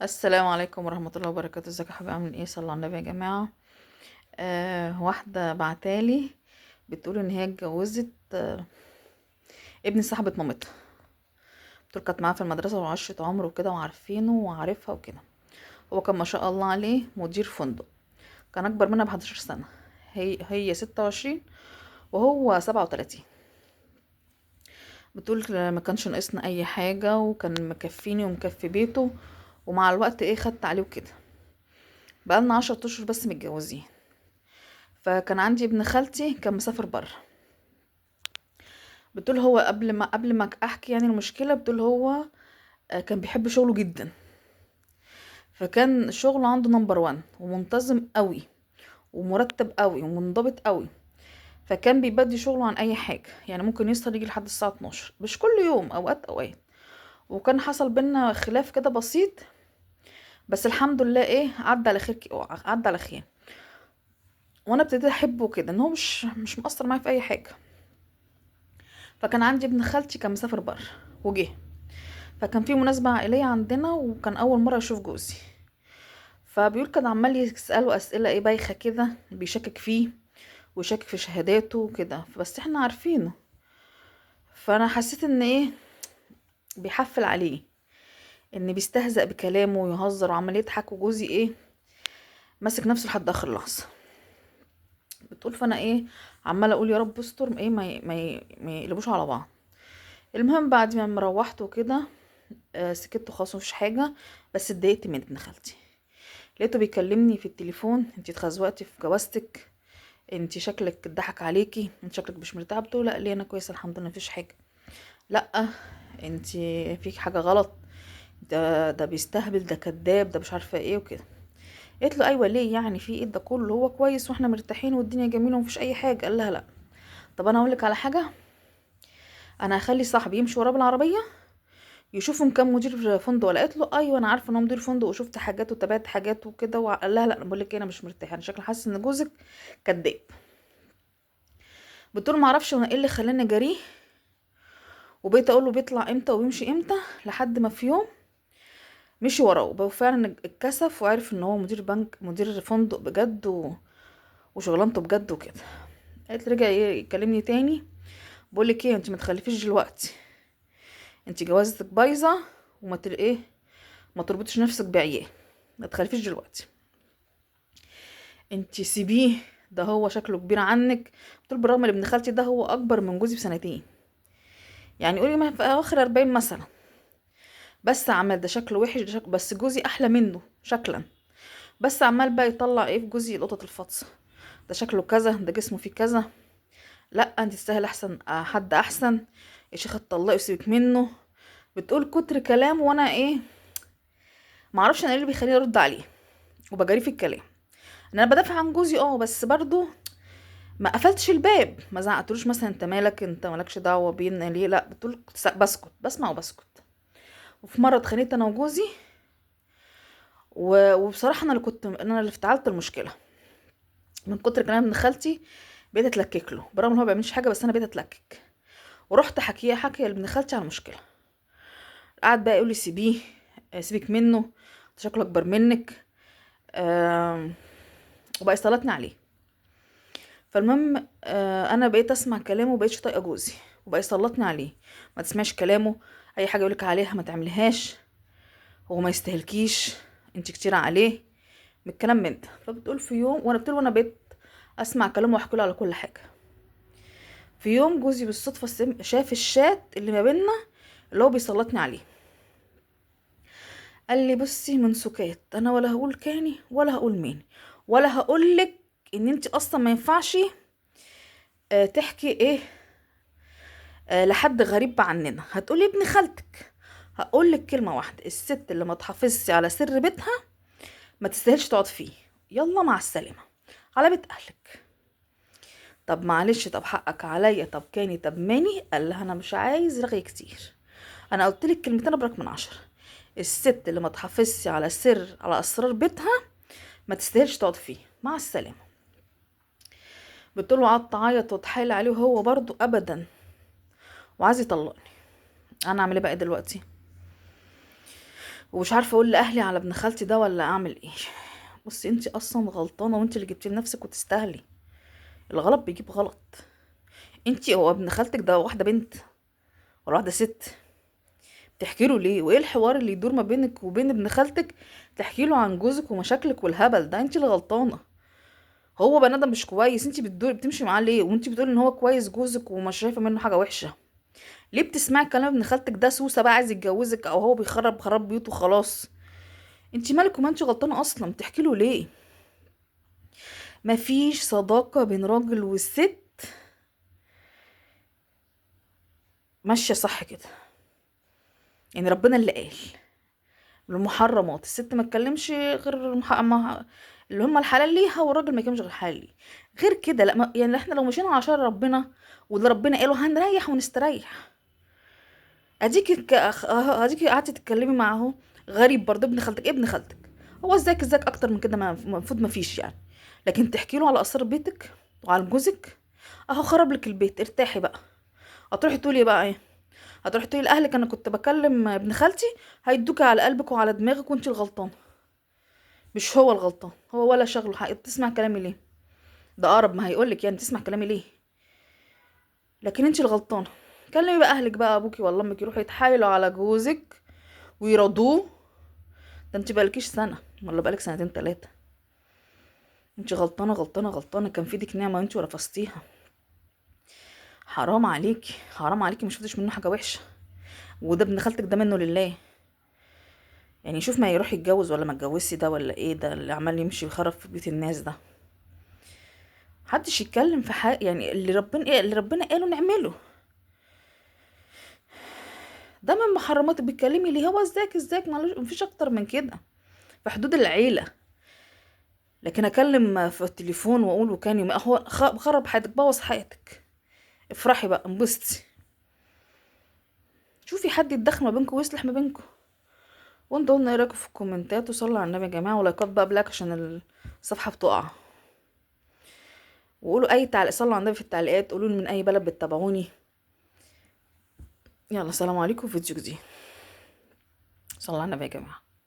السلام عليكم ورحمة الله وبركاته. ازيك يا حبيبي؟ عامل ايه؟ صلى على النبي يا جماعة. واحدة بعتالي بتقول ان هي اتجوزت ابن صاحبة مامتها. بتقول كانت معاها في المدرسة وعشرة عمر وكده وعارفينه وعارفها وكده. هو كان ما شاء الله عليه مدير فندق، كان اكبر منها ب11 سنة. هي 26 وهو 37. بتقول ما كانش ناقصنا اي حاجة وكان مكفيني ومكفي بيته، ومع الوقت خدت عليه وكده. بقالنا 10 اشهر بس متجوزين. فكان عندي ابن خالتي كان مسافر بره. بتقول هو قبل ما احكي يعني المشكله، بتقول هو كان بيحب شغله جدا. فكان شغله عنده نمبر 1 ومنتظم قوي ومرتب قوي ومنضبط قوي. فكان بيبدي شغله عن اي حاجه، يعني ممكن يسهر يجي لحد الساعه 12، مش كل يوم، اوقات. وكان حصل بينا خلاف كده بسيط، بس الحمد لله عدى على خير، عدى على خير. وانا ابتديت احبه كده ان هو مش مقصر معايا في اي حاجه. فكان عندي ابن خالتي كان مسافر بره وجه. فكان في مناسبة عائلية عندنا وكان أول مرة أشوف جوزي. فبيقول كان عمال يسأله أسئلة بايخة كده، بيشكك فيه ويشكك في شهاداته وكده، بس احنا عارفينه. فأنا حسيت إن بيحفل عليه، إن بيستهزأ بكلامه ويهزر وعمال يضحك، وجوزي ماسك نفسه لحد آخر لحظة. بتقول فأنا عمالة أقول يا رب استر ما يقلبوش على بعض. المهم بعد ما روحت وكده سكت خلاص مفيش حاجة، بس اتضايقت من ابن خالتي. لقيته بيكلمني في التليفون: انتي اتخزوقتي في جوازتك، انتي شكلك اتضحك عليكي، انت شكلك مش مرتاحه. بتقول لا ليه، انا كويسه الحمد لله مفيش حاجه. لا، انتي فيك حاجه غلط، ده بيستهبل، ده كذاب، ده مش عارفه وكده. قلت له ايوه ليه يعني، في ده كله هو كويس واحنا مرتاحين والدنيا جميله ومفيش اي حاجه. قال لها لا. طب انا اقول لك على حاجه، انا هخلي صاحبي يمشي وراه بالعربيه يشوفهم كام مدير فندق. قالت له ايوه انا عارفه ان هو مدير فندق وشفت حاجات وتابعت حاجات وكده. وقال لها لا، انا بقول لك انا مش مرتاحه، انا شكلي حاسس ان جوزك كذاب. بتقول ما اعرفش انا اللي خلاني جريه، وبقيت اقول له بيطلع امتى وبيمشي امتى، لحد ما في يوم مشي وراه وفعلا اتكسف وعرف ان هو مدير بنك، مدير فندق بجد وشغلانته بجد وكده. قالت رجع يكلمني تاني: بقول لك انت ما تخلفيش دلوقتي، انت جوازتك بايظه، وما تر ما تربطش نفسك بعيال، ما تخلفيش دلوقتي، انت سيبيه، ده هو شكله كبير عنك. قلت له بالرغم ان ابن خالتي ده هو اكبر من جوزي بسنتين، يعني قولي ما في اواخر 40 مثلا، بس عمال ده شكله وحش، ده شكله بس جوزي احلى منه شكلا. بس عمال بقى يطلع في جوزي القطط الفطسه: ده شكله كذا، ده جسمه فيه كذا، لا انت تستاهل احسن، حد احسن، يا شيخه اتطلقي وسيبك منه. بتقول كتر كلام، وانا معرفش انا ايه اللي بيخليني ارد عليه وبجري في الكلام. ان انا بدافع عن جوزي بس برضو ما قفلتش الباب، ما زعقتلوش مثلا انت مالك، انت مالكش دعوه بينا ليه، لا. بتقول بسكت، بسمع وبسكت. وفي مره اتخانقت انا وجوزي وبصراحه انا اللي افتعلت المشكله من كتر كلام ابن خالتي. بقيت اتلكك له برغم ان هو ما بيعملش حاجه، بس انا بقيت اتلكك. ورحت حكي لابن خالتي على المشكله. قعد بقى يقول لي سيبيه، سيبك منه، ده شكله اكبر منك. آم، وبقى يسلطني عليه. فالمهم انا بقيت اسمع كلامه وبقيتش طايقه جوزي، وبقى يسلطني عليه: ما تسمعش كلامه، اي حاجه يقولك عليها ما تعملهاش، هو ما يستاهلكيش، انت كتير عليه، من الكلام من ده. فبتقول في يوم، وانا بقيت اسمع كلامه واحكي له على كل حاجه. في يوم جوزي بالصدفه شاف الشات اللي ما بيننا اللي هو بيسلطني عليه. قال لي بصي من سكات، انا ولا هقول كاني ولا هقول مين ولا هقولك ان انت اصلا ما ينفعش تحكي لحد غريب عننا. هتقولي ابن خالتك، هقولك كلمة واحدة: الست اللي ما تحافظش على سر بيتها ما تستاهلش تقعد فيه، يلا مع السلامة على بيت اهلك. طب معلش، طب حقك عليا، طب كاني، طب ماني. قال لها انا مش عايز رغي كتير، انا قلتلك كلمتين ابرك من 10. الست اللي ما تحافظش على على اسرار بيتها ما تستاهلش تقعد فيه، مع السلامة. بتقوله قعدت تعيط وتحايل عليه وهو برضو ابدا، وعايز يطلقني. انا اعمل ايه بقى دلوقتي؟ ومش عارفه اقول لاهلي على ابن خالتي ده ولا اعمل ايه. بصي انتي اصلا غلطانه، وانتي اللي جبتيه لنفسك وتستاهلي. الغلط بيجيب غلط. انتي هو ابن خالتك ده واحده بنت ولا واحده ست؟ تحكي له ليه؟ وايه الحوار اللي يدور ما بينك وبين ابن خالتك تحكي له عن جوزك ومشاكلك والهبل ده؟ انتي اللي غلطانه. هو بني ادم مش كويس، انتي بتمشي معاه ليه وانتي بتقولي ان هو كويس جوزك ومش شايفه منه حاجه وحشه؟ ليه بتسمعي كلام ابن خالتك ده؟ سوسه بقى عايز يتجوزك او هو بيخرب خراب بيوته خلاص. انتي مالك وما انتي غلطانه اصلا، بتحكي له ليه؟ مفيش صداقه بين راجل والست ماشيه صح كده. يعني ربنا اللي قال المحرمات الست ما تكلمش غير اللي هم الحلال ليها، والراجل ما يكلمش غير الحلال ليه. غير كده لا يعني احنا لو مشينا على شرع ربنا واللي ربنا قاله هنريح ونستريح. اديكي قعدتي تتكلمي معاه غريب برضه ابن خالتك. ابن خالتك هو ازيك اكتر من كده، المفروض ما فيش يعني. لكن تحكي له على اسرار بيتك وعلى جوزك؟ اهو خرب لك البيت، ارتاحي بقى. هتروحي تقولي بقى ايه؟ هتروحي تقولي لاهلك انا كنت بكلم ابن خالتي؟ هيدوكي على قلبك وعلى دماغك وانتي الغلطانه. مش هو الغلطان، هو ولا شغله حق تسمع كلامي ليه؟ ده اقرب ما هيقولك يعني تسمع كلامي ليه. لكن انتي الغلطانه. كلمي بقى اهلك بقى، ابوكي ولا امك يروحوا يتحايلوا على جوزك ويرضوه. ده انتي بقالكيش سنه ولا بقالك سنتين تلاتة. انتي غلطانه غلطانه غلطانه، كان في ايدك نعمه وانتي رفضتيها. حرام عليكي حرام عليكي، ما شفتش منه حاجه وحشه. وده ابن خالتك ده منه لله. يعني شوف ما يروح يتجوز ولا ما اتجوزش ده ولا ايه ده اللي عمال يمشي ويخرب في بيت الناس ده. محدش يتكلم في حاجه، يعني اللي ربنا قاله نعمله. ده من محرمات بتكلمي ليه؟ هو ازيك مفيش اكتر من كده في حدود العيله. لكن اكلم في التليفون واقول وكان يوم هو خرب حياتك بوظ حياتك. افرحي بقى انبسطي. شوفي حد يتدخل ما بينكم ويصلح ما بينكم. وانتوا قلنا ايه رايكم في الكومنتات، وصلوا على النبي يا جماعه، ولايكات بقى بلاك عشان الصفحه بتقع. وقولوا اي تعليق، صلوا على النبي في التعليقات، قولوا لي من اي بلد بتتابعوني. يلا سلام عليكم، فيديو جديد. صلوا على النبي يا جماعه.